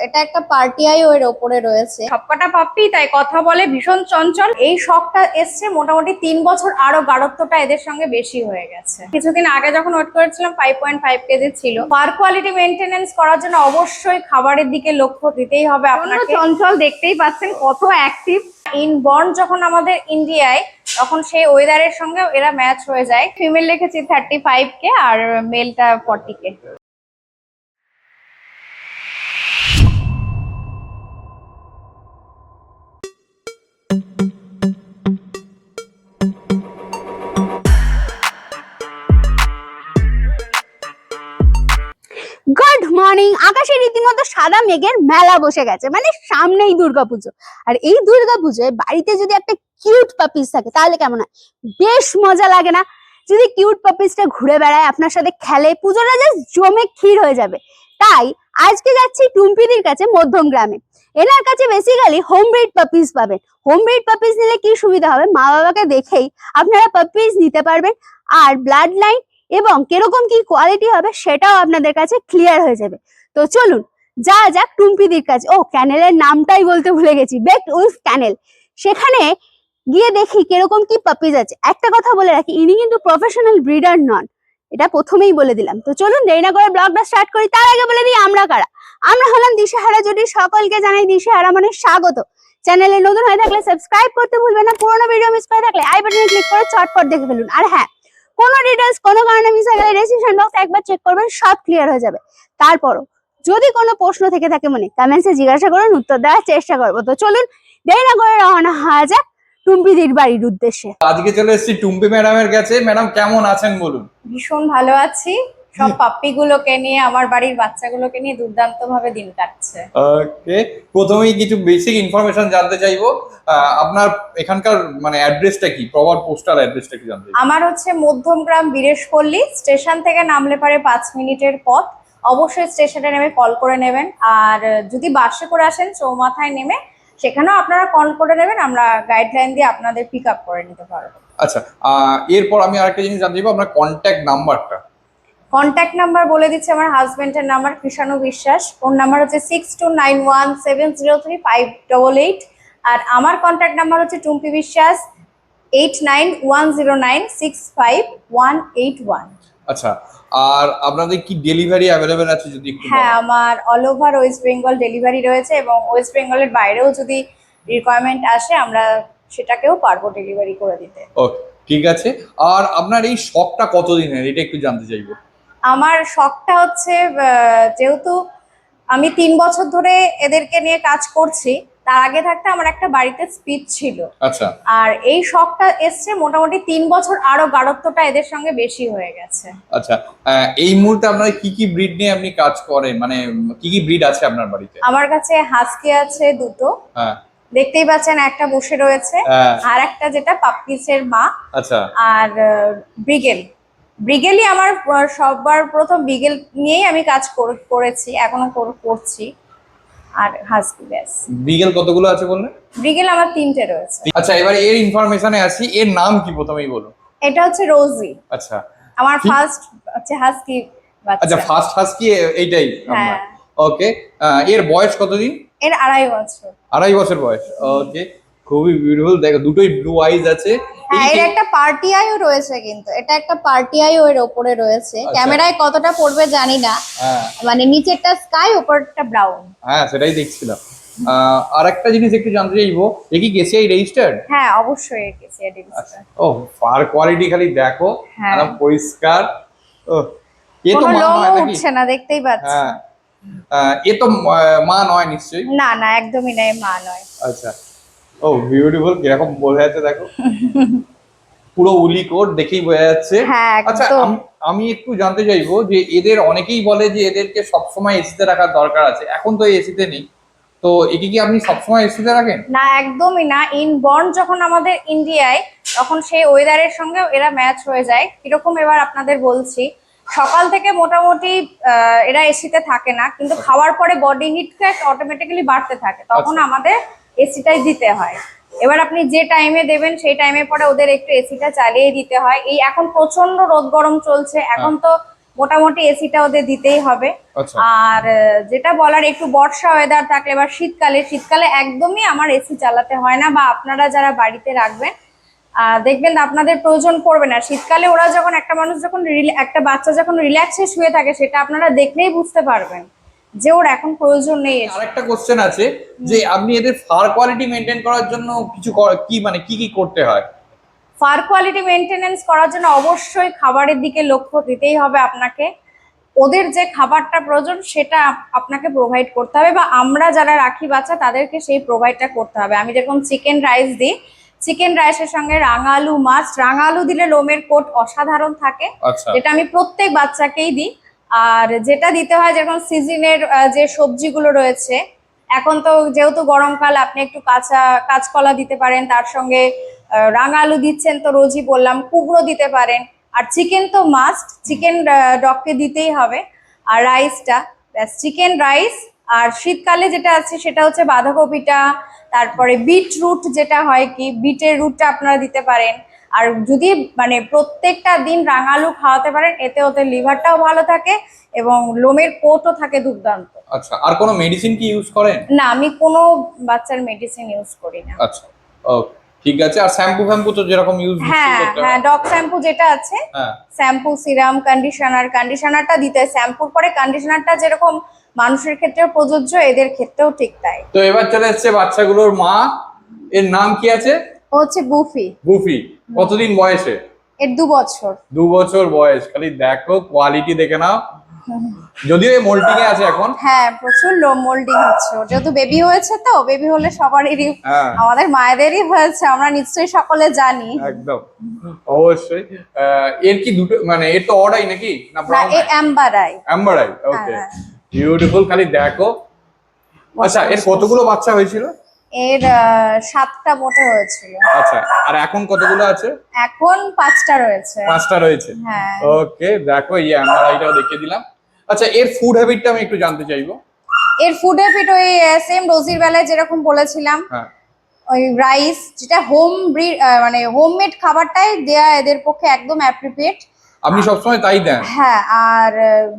এটা একটা party I এর ওপরে রয়েছে। সবকটা পাপ্পি তাই কথা বলে, ভীষণ চঞ্চল। এই শখটা এসছে মোটামুটি 3 বছর, আরো গাঢ়ত্বটা এদের সঙ্গে বেশি হয়ে গেছে। কিছুদিন আগে যখন ওয়েট করেছিলাম 5.5 কেজি ছিল। ফার কোয়ালিটি মেনটেনেন্স করার জন্য অবশ্যই খাবারের দিকে লক্ষ্য দিতেই হবে আপনাকে। চঞ্চল দেখতেই পাচ্ছেন কত অ্যাক্টিভ। ইনবর্ন যখন আমাদের ইন্ডিয়ায়, তখন সেই ওয়েদারের সঙ্গে এরা ম্যাচ হয়ে যায়। ফিমেল রেখেছি 35 কে আর মেলটা 40 কে। Good morning. আকাশে রীতিমতো সাদা মেঘের মেলা বসে গেছে, মানে সামনেই দুর্গাপুজো। আর এই দুর্গাপুজোয় বাড়িতে যদি একটা কিউট পাপিস থাকে তাহলে কেমন হয়? বেশ মজা লাগে না? যদি কিউট পাপিসটা ঘুরে বেড়ায়, আপনার সাথে খেলে, পুজোটা জাস্ট জমে ক্ষীর হয়ে যাবে। তাই আজকে যাচ্ছি টুম্পিদির কাছে, মধ্যম গ্রামে। এনার কাছে বেসিক্যালি হোম ব্রিড পাপিস পাবেন। হোম ব্রিড পাপিস নিলে কি সুবিধা হবে, মা বাবাকে দেখেই আপনারা পাপিস নিতে পারবেন। আর ব্লাড লাইন এবং কিরকম কি কোয়ালিটি হবে সেটাও আপনাদের কাছে ক্লিয়ার হয়ে যাবে। তো চলুন যা যাক টুম্পিদির কাছে। ও, ক্যানেলের নামটাই বলতে ভুলে গেছি, বেকড উইথ ক্যানেল। সেখানে গিয়ে দেখি কিরকম কি পাপিজ আছে। একটা কথা বলে রাখি, ইনি কিন্তু প্রফেশনাল ব্রিডার নন, এটা প্রথমেই বলে দিলাম। তো চলুন দেরি না করে ব্লগটা স্টার্ট করি। তার আগে বলে দিই আমরা কারা। আমরা হলাম দিশেহারা জুটি। সকলকে জানাই দিশেহারা মানে স্বাগত। চ্যানেলে নতুন হয়ে থাকলে সাবস্ক্রাইব করতে ভুলবেন না। পুরোনো ভিডিও মিস করে থাকলে আই বাটনে ক্লিক করে চটপট দেখে ফেলুন। আর হ্যাঁ, কোনো ডিটেলস কোনো কারণে মিস হয়ে গেলে ডেসক্রিপশন বক্স একবার চেক করবেন, সব ক্লিয়ার হয়ে যাবে। তারপরও যদি কোনো প্রশ্ন থেকে থাকে মনে, কমেন্টসে জিজ্ঞাসা করুন, উত্তর দেওয়ার চেষ্টা করবো। তো চলুন দেরি না করে রওনা হওয়া যাক টুম্পিদির বাড়ির উদ্দেশ্যে। আজকে চলে এসেছি টুম্পি ম্যাডামের কাছে। ম্যাডাম কেমন আছেন বলুন? ভীষণ ভালো আছি। সব পাপ্পিগুলোকে নিয়ে, আমার বাড়ির বাচ্চাগুলোকে নিয়ে দুর্দান্ত ভাবে দিন কাটছে। ওকে, প্রথমেই কিছু বেসিক ইনফরমেশন জানতে চাইবো। আপনার এখানকার মানে অ্যাড্রেসটা কি, প্রপার পোস্টাল অ্যাড্রেসটা কি জানতে চাইবো? আমার হচ্ছে মধ্যমগ্রাম বীরেশপল্লী স্টেশন থেকে নামলে পারে 5 মিনিটের পথ। অবশ্যই স্টেশনে নেমে কল করে নেবেন। আর যদি বাসে করে আসেন চৌমাথায় নেমে সেখানেও আপনারা কল করে নেবেন, আমরা গাইডলাইন দিয়ে আপনাদের পিক আপ করে নিতে পারবো। আচ্ছা, এরপর আমি আরেকটা জিনিস জানতে চাইবো, আপনার কন্ট্যাক্ট নাম্বারটা। কন্ট্যাক্ট নাম্বার বলে দিচ্ছি, আমার হাজবেন্ডের নাম্বার কৃষাণু বিশ্বাস। ওর নাম্বার হচ্ছে 6291703588। আর আমার কন্ট্যাক্ট নাম্বার হচ্ছে টুম্পি বিশ্বাস 8910965181। আচ্ছা, আর আপনাদের কি ডেলিভারি অ্যাভেলেবেল আছে যদি একটু হ্যাঁ, বলেন? আমার all over West Bengal delivery রয়েছে, এবং ওয়েস্ট বেঙ্গলের বাইরেও যদি রিকোয়ারমেন্ট আসে আমরা সেটাকেও পারবো ডেলিভারি করে দিতে। ওকে, ঠিক আছে। আর আপনার এই শখটা কতদিনের, এটা একটু জানতে চাইবো। আমার শখটা হচ্ছে যেহেতু আমি 3 বছর ধরে এদেরকে নিয়ে কাজ করছি, তার আগে থাকতে আমার একটা বাড়িতে স্পিচ ছিল। আচ্ছা আর এই শখটা এসছে মোটামুটি 3 বছর, আরো গাঢ়ত্বটা এদের সঙ্গে বেশি হয়ে গেছে। আচ্ছা, এই মুহূর্তে আপনার কি কি ব্রিড নিয়ে আপনি কাজ করেন, মানে কি কি ব্রিড আছে আপনার বাড়িতে? আমার কাছে হাস্কি আছে দুটো, হ্যাঁ দেখতেই পাচ্ছেন, একটা বসে রয়েছে। হ্যাঁ। আর একটা যেটা পাপ্পিসের মা। আচ্ছা আর ব্রিগেলই আমার সবার প্রথম ব্রিগেল নিয়েই আমি কাজ করেছি, এখনো করছি। আর হাস্কি ব্যাস। বিগেল কতগুলো আছে বললেন? ব্রিগেল আমার 3টে রয়েছে। আচ্ছা, এবার এর ইনফরমেশনে আসি, এর নাম কি প্রথমেই বলুন। এটা হচ্ছে রোজি, আচ্ছা আমার ঠিক- ফার্স্ট হচ্ছে হাস্কি বাচ্চা। আচ্ছা, ফার্স্ট হাস্কি এইটাই আপনার? হ্যাঁ। ওকে, এর বয়স কতদিন? এর 2.5 বছর। 2.5 বছর বয়স। ওকে, খুবই বিউটিফুল। দেখো দুটোই ব্লু আইজ আছে। হ্যাঁ, এর একটা পার্টি আইও রয়েছে, কিন্তু এটা একটা পার্টি আইও এর ওপরে রয়েছে। আচ্ছা। ক্যামেরায় কতটা পড়বে জানি না, হ্যাঁ মানে নিচেরটা স্কাই, উপরটা ব্রাউন। হ্যাঁ, সেটাই দেখছিলাম। আর একটা জিনিস একটু জানতে চাইবো, এ কি কেসিআই রেজিস্টার্ড? হ্যাঁ, অবশ্যই এসেছি আচ্ছা, ও ফার কোয়ালিটি খালি দেখো, হ্যাঁ। একদম পরিষ্কার। ও, এ তো কোনো মা লোমও নয় নাকি? উঠছে না, দেখতেই পাচ্ছি। হ্যাঁ, এ তো মা নয় নিশ্চয়ই? না না, একদমই নয়, মা নয়। আচ্ছা, ও বিউটিফুল, কিরকম বোঝা যাচ্ছে দেখো, পুরো উলি কোট দেখেই বোঝা যাচ্ছে। হ্যাঁ, আচ্ছা, একদম। আমি একটু জানতে চাইবো যে এদের অনেকেই বলে যে এদেরকে সবসময় এসিতে রাখার দরকার আছে, এখন তো এসিতে নেই, তো একে কি আপনি সবসময় এসিতে রাখেন? না, একদমই না। ইনবর্ন যখন আমাদের ইন্ডিয়ায়, তখন সেই ওয়েদারের সঙ্গে এরা ম্যাচ হয়ে যায়। কিরকম এবার আপনাদের বলছি, সকাল থেকে মোটামুটি এরা এসিতে থাকে না, কিন্তু খাওয়ার পরে বডি হিটটা অটোমেটিক্যালি বাড়তে থাকে, তখন আচ্ছা। আমাদের এসিটাই দিতে হয়। এবার আপনি যে টাইমে দেবেন সেই টাইমে পরে ওদের একটু এসিটা চালিয়ে দিতে হয়। এই এখন প্রচন্ড রোদ গরম চলছে, এখন তো মোটামুটি এসিটা ওদের দিতেই হবে। আচ্ছা আর যেটা বলার, একটু বর্ষা ওয়েদার থাকলে বা শীতকালে একদমই আমার এসি চালাতে হয় না, বা আপনারা যারা বাড়িতে রাখবেন দেখবেন আপনাদের প্রয়োজন পড়বে না। শীতকালে ওরা যখন একটা বাচ্চা যখন রিল্যাক্সে শুয়ে থাকে, সেটা আপনারা দেখলেই বুঝতে পারবেন যে ওর এখন প্রয়োজন নেই। আরেকটা কোশ্চেন আছে যে আপনি এদের ফার কোয়ালিটি মেনটেন করার জন্য কিছু কি করতে হয়? ফার কোয়ালিটি মেনটেনেন্স করার জন্য অবশ্যই খাবারের দিকে লক্ষ্য দিতেই হবে আপনাকে। ওদের যে খাবারটা প্রয়োজন সেটা আপনাকে প্রোভাইড করতে হবে, বা আমরা যারা রাখি বাচ্চা তাদেরকে সেই প্রোভাইডটা করতে হবে। আমি যেরকম চিকেন রাইস দিই, চিকেন রাইসের সঙ্গে রাঙা আলু মাস্ট। রাঙা আলু দিলে লোমের কোট অসাধারণ থাকে, আচ্ছা যেটা আমি প্রত্যেক বাচ্চাকেই দিই। আর যেটা দিতে হয়, যেরকম সিজনের যে সবজিগুলো রয়েছে, এখন তো যেহেতু গরমকাল, আপনি একটু কাঁচকলা দিতে পারেন, তার সঙ্গে রাঙা আলু দিচ্ছেন তো রোজই বললাম, কুমড়ো দিতে পারেন। আর চিকেন তো মাস্ট, চিকেন ডগকে দিতেই হবে। আর রাইসটা ব্যাস, চিকেন রাইস। আর শীতকালে যেটা আছে সেটা হচ্ছে বাঁধাকপিটা, তারপরে বিট রুট, যেটা হয় কি বিটের রুটটা আপনারা দিতে পারেন। আর যদি মানে প্রত্যেকটা দিন রাঙালু খাওয়াতে পারেন, এতে ওদের লিভারটাও ভালো থাকে এবং লোমের কোটও থাকে দুর্দান্ত। আচ্ছা, আর কোনো মেডিসিন কি ইউজ করেন? না, আমি কোনো বাচ্চার মেডিসিন ইউজ করি না। আচ্ছা ওকে, ঠিক আছে। আর শ্যাম্পু তো যেরকম ইউজ হ্যাঁ হ্যাঁ, ডগ শ্যাম্পু যেটা আছে, হ্যাঁ শ্যাম্পু, সিরাম, কন্ডিশনারটা দিতে হয়। শ্যাম্পুর পরে কন্ডিশনারটা যেরকম মানুষের ক্ষেত্রেও প্রযোজ্য, এদের ক্ষেত্রেও ঠিক তাই। তো এবার চলে এসছে বাচ্চাগুলোর মা, এর নাম কি আছে? ও হচ্ছে বুফি। বুফি কতদিন বয়সে? এর 2 বছর। 2 বছর বয়স। খালি দেখো কোয়ালিটি দেখে নাও, যদিও এই মোল্টিং এ আছে এখন। হ্যাঁ, প্রচুর লো মোল্ডিং হচ্ছে ওর, যেহেতু বেবি হয়েছে। তো বেবি হলে সবারই, হ্যাঁ আমাদের মায়েদেরই হয়েছে, আমরা নিশ্চয়ই সকলে জানি। একদম অবশ্যই। এর কি দুটো, মানে এর তো অর্ডাই নাকি না না, brown? A amber eye. Amber eye, okay হ্যাঁ। বিউটিফুল। খালি দেখো। আচ্ছা, এর কতগুলো বাচ্চা হয়েছিল? এর 7টা মোটে হয়েছিল। আচ্ছা, আর এখন কতগুলো আছে? এখন 5টা রয়েছে। 5টা রয়েছে। হ্যাঁ। ওকে, দেখো এই অ্যাম্বার আইটাও দেখিয়ে দিলাম। আচ্ছা, এর ফুড হ্যাবিটটা আমি একটু জানতে চাইবো। এর ফুড হ্যাবিট ওই সেম রোজির বেলায় যেরকম বলেছিলাম, হ্যাঁ ওই রাইস, যেটা মানে হোমমেড খাবারটাই দেয়া এদের পক্ষে একদম অ্যাপ্রোপ্রিয়েট। আপনি সবসময় তাই দেন? হ্যাঁ, আর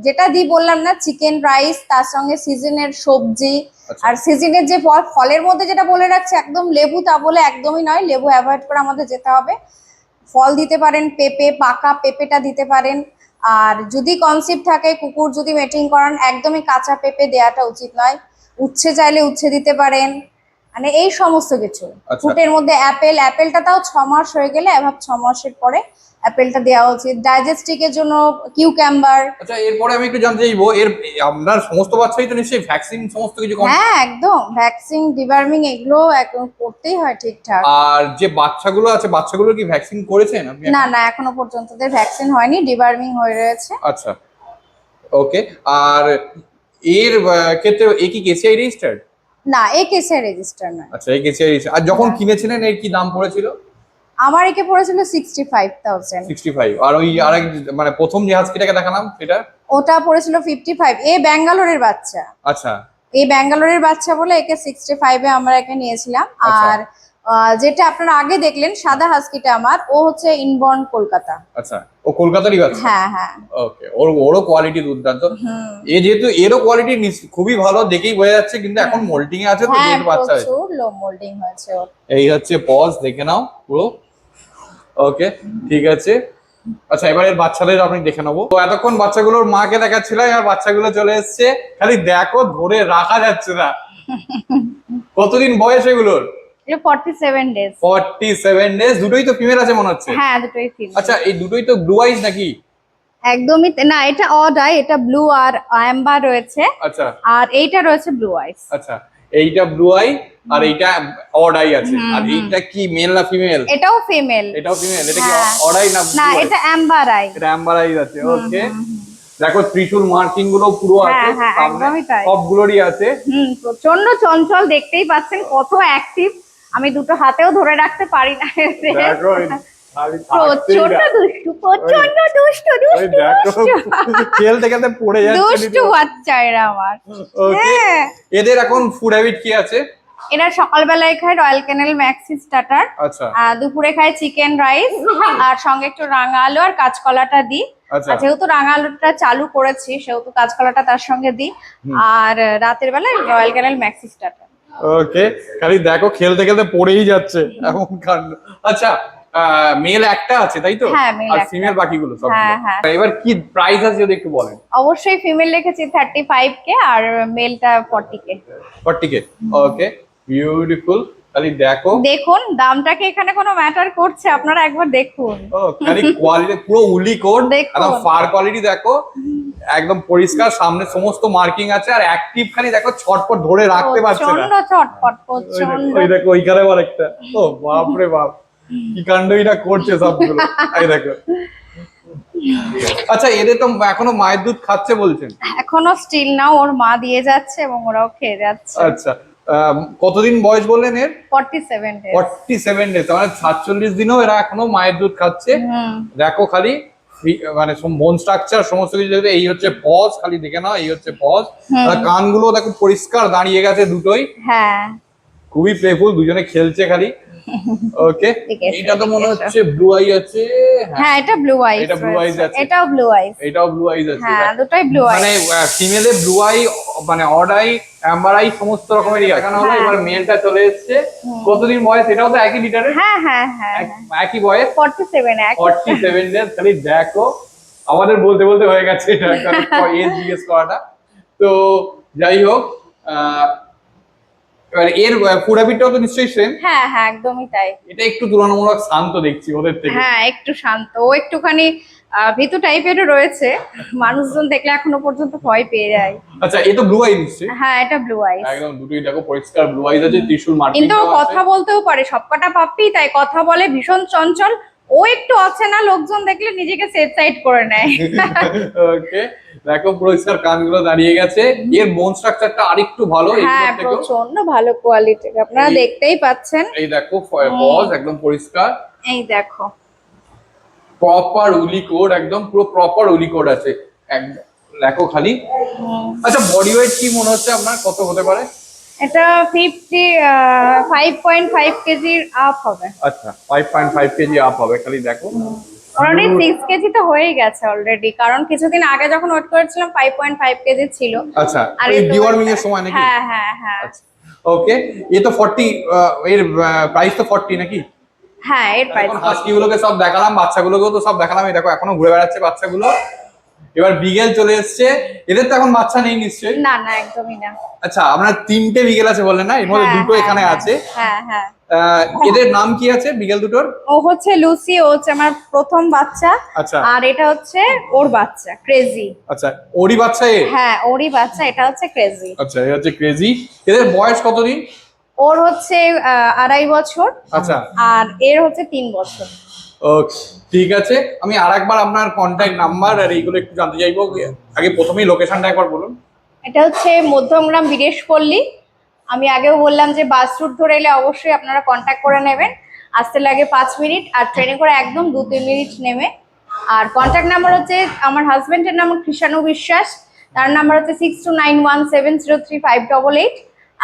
যেটা বললাম না, চিকেন রাইস, তার সঙ্গে সিজনের সবজি। আচ্ছা। আর সিজনের যে ফলের মধ্যে যেটা বলে রাখছে, একদম লেবু তা বলে একদমই নয়, লেবু অ্যাভয়েড করে আমাদের যেতে হবে। ফল দিতে পারেন, পেঁপে, পাকা পেঁপেটা দিতে পারেন। আর যদি কনসেপ্ট থাকে, কুকুর যদি মেটিং করান, একদমই কাঁচা পেঁপে দেওয়াটা উচিত নয়। উচ্ছে চাইলে উচ্ছে দিতে পারেন, মানে এই সমস্ত কিছু। আচ্ছা। ফ্রুটের মধ্যে অ্যাপেলটা তাও 6 মাস হয়ে গেলে, অ্যাভাব 6 মাসের পরে অ্যাপেলটা দেওয়া উচিত। ডাইজেস্টিকের জন্য কিউক্যাম্বার। আচ্ছা, এরপরে আমি একটু জানতে চাইবো, আপনার সমস্ত বাচ্চাই তো নিশ্চয়ই ভ্যাকসিন সমস্ত কিছু হ্যাঁ, একদম ভ্যাকসিন, ডিবার্মিং এগুলো একদম করতেই হয় ঠিকঠাক। আর যে বাচ্চাগুলো আছে, বাচ্চাগুলো কি ভ্যাকসিন করেছেন আপনি? না না, এখনো পর্যন্ত ওদের ভ্যাকসিন হয়নি, ডিবার্মিং হয়ে রয়েছে। আচ্ছা ওকে। আর এর ক্ষেত্রে এ কি কেসিআই রেজিস্টার্ড? না, এ কেসে রেজিস্টার নয়। আচ্ছা, এই কেসিআই রেজিস্টার্ড। আর যখন কিনেছিলেন এর কি দাম পড়েছিল? আমার একে পড়েছিল 65,000। 65। আর ওই আরেক, মানে প্রথম যে হাস্কিটাকে দেখালাম সেটা? ওটা পড়েছিল 55। এ ব্যাঙ্গালোরের বাচ্চা। আচ্ছা এই ব্যাঙ্গালোরের বাচ্চা বলে একে 65 এ আমরা একে নিয়েছিলাম। আচ্ছা। আর যেটা আপনারা আগে দেখলেন সাদা হাস্কিটা আমার, ও হচ্ছে ইনবর্ন কলকাতা। আচ্ছা, ও কলকাতারই বাচ্চা? হ্যাঁ হ্যাঁ। ওকে, ওরও কোয়ালিটি দুর্দান্ত। এ যেহেতু এরও কোয়ালিটি খুবই ভালো, দেখেই বোঝা যাচ্ছে, কিন্তু এখন মোল্টিং এ আছে তো, হ্যাঁ, যেহেতু বাচ্চা হয়েছে। প্রচুর লো মোল্ডিং হয়েছে ওর। এই হচ্ছে পজ, দেখে নাও পুরো। ওকে, ঠিক আছে। আচ্ছা, এবার এর বাচ্চাদের আপনি দেখে নেবো। তো এতক্ষণ বাচ্চাগুলোর মাকে দেখাচ্ছিলাম, আর বাচ্চাগুলো চলে এসছে। খালি দেখো, ধরে রাখা যাচ্ছে না। কতদিন বয়স এগুলোর? এটা 47 ডেজ। 47 ডেজ। দুটোই তো ফিমেল আছে মনে হচ্ছে। হ্যাঁ, দুটোই ফিমেল। আচ্ছা, এই দুটোই তো ব্লু আইজ নাকি? একদমই না, এটা অড আই, এটা ব্লু আর অ্যাম্বার রয়েছে। আচ্ছা আর এইটা রয়েছে ব্লু আইস। আচ্ছা, এইটা ব্লু আই আর এইটা অড আই আছে। আর এইটা কি মেল না ফিমেল? এটাও ফিমেল। এটাও ফিমেল। এটা কি হ্যাঁ। অড আই না না, blue eye? এটা অ্যাম্বার আই। এটা অ্যাম্বার আইজ আছে। ওকে, দেখো ত্রিশূল মার্কিং গুলো পুরো আছে হ্যাঁ, হ্যাঁ, সামনে, একদমই তাই। সবগুলোরই আছে। প্রচন্ড চঞ্চল, দেখতেই পাচ্ছেন কত অ্যাক্টিভ। আমি দুটো হাতেও ধরে রাখতে পারি না। দেখো খালি প্রচন্ড দুষ্টু, প্রচন্ড দুষ্টু ওই দুষ্টু দেখো, দুষ্টু। খেলতে খেলতে পড়ে যাচ্ছে। দুষ্টু বাচ্চা এরা আমার। ওকে, হ্যাঁ। এদের এখন ফুড হ্যাবিট কি আছে? এরা সকালবেলায় খায় রয়্যাল ক্যানেল ম্যাক্সি স্টার্টার, আচ্ছা দুপুরে খায় চিকেন রাইস, আর সঙ্গে একটু রাঙা আলু আর কাঁচকলাটা দিই। আচ্ছা আর যেহেতু রাঙা আলুটা চালু করেছি সেহেতু কাঁচকলাটা তার সঙ্গে দিই। আর রাতের বেলায় রয়্যাল ক্যানেল ম্যাক্সি স্টার্টার। ওকে, খালি দেখো খেলতে খেলতে পড়েই যাচ্ছে এমন কাণ্ড। আচ্ছা মেল একটা আছে তাই তো? হ্যাঁ, male আর একটা। ফিমেল বাকিগুলো সব? হ্যাঁ, হ্যাঁ। এবার কি প্রাইস আছে যদি একটু বলেন। অবশ্যই ফিমেল রেখেছি 35K আর মেলটা 40K। 40K। ওকে, বিউটিফুল। খালি দেখো, দেখুন দামটা কি এখানে কোনো ম্যাটার করছে? আপনারা একবার দেখুন। ও খালি কোয়ালিটি পুরো উলি কোট, দেখুন। একদম ফার কোয়ালিটি দেখো, একদম পরিষ্কার, সামনে সমস্ত মার্কিং আছে, আর অ্যাক্টিভ খালি দেখো ছটপট ধরে রাখতে পারছে না। প্রচন্ড চটপট, প্রচন্ড। ওই দেখো ওইখানে আবার একটা, ও বাপ রে বাপ, কি কাণ্ডই না করছে সবগুলো। এই দেখো। আচ্ছা এদের তো এখনো মায়ের দুধ খাচ্ছে বলছেন? এখনো স্টিল না, ওর মা দিয়ে যাচ্ছে এবং ওরাও খেয়ে যাচ্ছে। আচ্ছা কতদিন বয়স বললেন এর? 47 days। 47 ডেজ, মানে 47 দিনও এরা এখনো মায়ের দুধ খাচ্ছে। হুম। দেখো খালি মানে বোন স্ট্রাকচার সমস্ত কিছু দেখতে, এই হচ্ছে পজ, খালি দেখে নাও, এই হচ্ছে পজ। আর কানগুলো দেখো পরিষ্কার দাঁড়িয়ে গেছে দুটোই, হ্যাঁ। খুবই প্লেফুল, দুজনে খেলছে খালি। ওকে, ঠিক আছে, এটা তো মনে ঠিক আছে। হচ্ছে ব্লু আই আছে। হ্যাঁ, এটা ব্লু আইস। এটা blue eyes আছে। এটাও ব্লু আইস। এটাও ব্লু আইজ আছে। হ্যাঁ, দুটোই ব্লু আইস। মানে ফিমেলে ব্লু আই, মানে অড আই, অ্যাম্বার আই সমস্ত রকমেরই দেখানো হলো। হ্যাঁ। এবার মেলটা চলে এসেছে। কতদিন বয়স? এটাও তো একই লিটারের, হ্যাঁ, হ্যাঁ, হ্যাঁ। একই বয়স, 47 এক। 47 ডেজ। খালি দেখো, আমাদের বলতে বলতে হয়ে গেছে এটা এজ জিজ্ঞেস করাটা। তো যাই হোক, এবার এর ফুড হ্যাবিটটাও তো নিশ্চয়ই সেম। হ্যাঁ, হ্যাঁ, একদমই তাই। এটা একটু তুলনামূলক শান্ত দেখছি ওদের থেকে। হ্যাঁ, একটু শান্ত, ও একটুখানি ভীতু টাইপেরও রয়েছে। মানুষজন দেখলে এখনো পর্যন্ত ভয় পেয়ে যায়। আচ্ছা এ তো ব্লু আই নিশ্চয়ই? হ্যাঁ, এটা ব্লু আইস। একদম দুটোই দেখো পরিষ্কার ব্লু আইজ আছে, ত্রিশূল মার্কিং কিন্তু ও কথা বলতেও পারে, সবকটা পাপ্পি তাই কথা বলে, ভীষণ চঞ্চল। ও একটু অচেনা লোকজন দেখলে নিজেকে সেফ সাইড করে নেয়। ওকে, দেখো পরিষ্কার কানগুলো দাঁড়িয়ে গেছে। এর বোন স্ট্রাকচারটা আরেকটু ভালো হ্যাঁ, এইগুলোর থেকেও। প্রচন্ড ভালো কোয়ালিটির, আপনারা এই- দেখতেই পাচ্ছেন। এই দেখো পজ একদম পরিষ্কার, এই দেখো। প্রপার উলি কোড, একদম পুরো প্রপার উলি কোড আছে একদম। দেখো খালি। আচ্ছা বডি ওয়েট কি মনে হচ্ছে আপনার কত হতে পারে? এটা 5.5 কেজির আপ হবে। আচ্ছা 5.5 কেজি আপ হবে, খালি দেখো। অলরেডি 6 কেজি তো হয়ে গেছে অলরেডি, কারণ কিছুদিন আগে যখন ওয়েট করেছিলাম 5.5 কেজি ছিল। আচ্ছা আর এই একটু ডিওয়ার্মিং এর সময় নাকি? হ্যাঁ, হ্যাঁ, হ্যাঁ। ওকে, এ তো 40, এর প্রাইস তো 40 নাকি? হ্যাঁ, এর প্রাইস। এখন হাস্কি গুলোকে সব দেখালাম, বাচ্চাগুলোকেও তো সব দেখালাম। এই দেখো এখনো ঘুরে বেড়াচ্ছে বাচ্চাগুলো। এবার বিগেল চলে এসছে, এদের তো এখন বাচ্চা নেই নিশ্চয়ই? না, না, একদমই না। আচ্ছা আপনার 3টে বিগেল আছে বললেন না? এর মধ্যে হ্যাঁ, দুটো হ্যাঁ, এখানে হ্যাঁ, আছে। হ্যাঁ, হ্যাঁ। এদের নাম কি আছে বিগেল দুটোর? ও হচ্ছে লুসি, ও হচ্ছে আমার প্রথম বাচ্চা। আচ্ছা আর এটা হচ্ছে ওর বাচ্চা ক্রেজি। আচ্ছা, ওরই বাচ্চা এ? হ্যাঁ, ওরই বাচ্চা, এটা হচ্ছে ক্রেজি। আচ্ছা এ হচ্ছে ক্রেজি। এদের বয়স কতদিন? ওর হচ্ছে 2.5 বছর। আচ্ছা আর এর হচ্ছে 3 বছর। ওকে, ঠিক আছে। আমি আরেকবার আপনার কন্ট্যাক্ট নাম্বার আর এইগুলো একটু জানতে চাইবো। আগে প্রথমেই লোকেশনটা একবার বলুন। এটা হচ্ছে মধ্যমগ্রাম বিদেশপল্লী। আমি আগেও বললাম যে বাস রুট ধরে এলে অবশ্যই আপনারা কন্ট্যাক্ট করে নেবেন। আসতে লাগে 5 মিনিট, আর ট্রেনে করে একদম 2-3 মিনিট নেমে। আর কন্ট্যাক্ট নাম্বার হচ্ছে আমার হাজবেন্ডের নাম কৃষাণু বিশ্বাস, তার নাম্বার হচ্ছে 6291703588।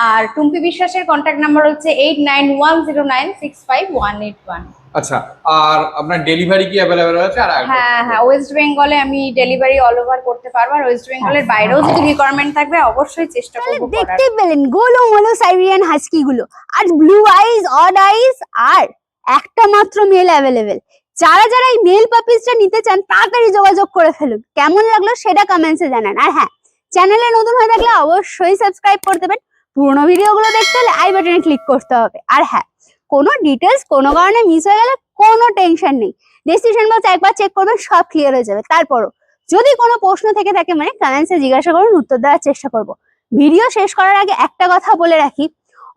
আর টুম্পি বিশ্বাসের কন্ট্যাক্ট নাম্বার হচ্ছে 8910965181। আচ্ছা, আর আপনার ডেলিভারি কি অ্যাভেলেবেল আছে? আর হ্যাঁ, হ্যাঁ, ওয়েস্ট বেঙ্গলে আমি ডেলিভারি অল ওভার করতে পারবো। আর ওয়েস্ট বেঙ্গলের বাইরেও যদি রিকোয়ারমেন্ট থাকবে অবশ্যই চেষ্টা তাহলে করবো করার। দেখতেই পেলেন গোলো মোলো সাইবেরিয়ান হাস্কি গুলো, আর ব্লু আইজ, অড আইজ, আর একটা মাত্র মেল অ্যাভেলেবেল। যারা যারা এই মেল পাপিসটা নিতে চান তাড়াতাড়ি যোগাযোগ করে ফেলুন। কেমন লাগলো সেটা কমেন্টসে জানান। আর হ্যাঁ, চ্যানেলে নতুন হয়ে থাকলে অবশ্যই সাবস্ক্রাইব করে দেবেন। পুরোনো ভিডিওগুলো দেখতে হলে আই বাটনে ক্লিক করতে হবে। আর হ্যাঁ, কোনো ডিটেলস কোনো কারণে মিস হয়ে গেলে কোনো টেনশন নেই, ডেসক্রিপশন বক্স একবার চেক করবেন, সব ক্লিয়ার হয়ে যাবে। তারপরও যদি কোনো প্রশ্ন থেকে থাকে মানে কমেন্টসে জিজ্ঞাসা করুন, উত্তর দেওয়ার চেষ্টা করব। ভিডিও শেষ করার আগে একটা কথা বলে রাখি,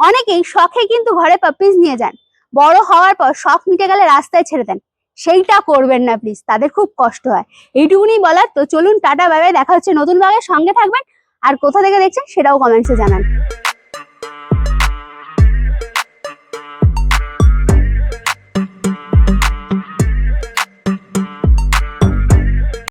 অনেকেই শখে কিন্তু ঘরে পাপিস নিয়ে যান, বড় হওয়ার পর শখ মিটে গেলে রাস্তায় ছেড়ে দেন। সেইটা করবেন না প্লিজ, তাদের খুব কষ্ট হয়। এইটুকুনি বলার। তো চলুন টাটা বাই বাই, দেখা হচ্ছে নতুন ভাগে। সঙ্গে থাকবেন, আর কোথা থেকে দেখছেন সেটাও কমেন্টসে জানান।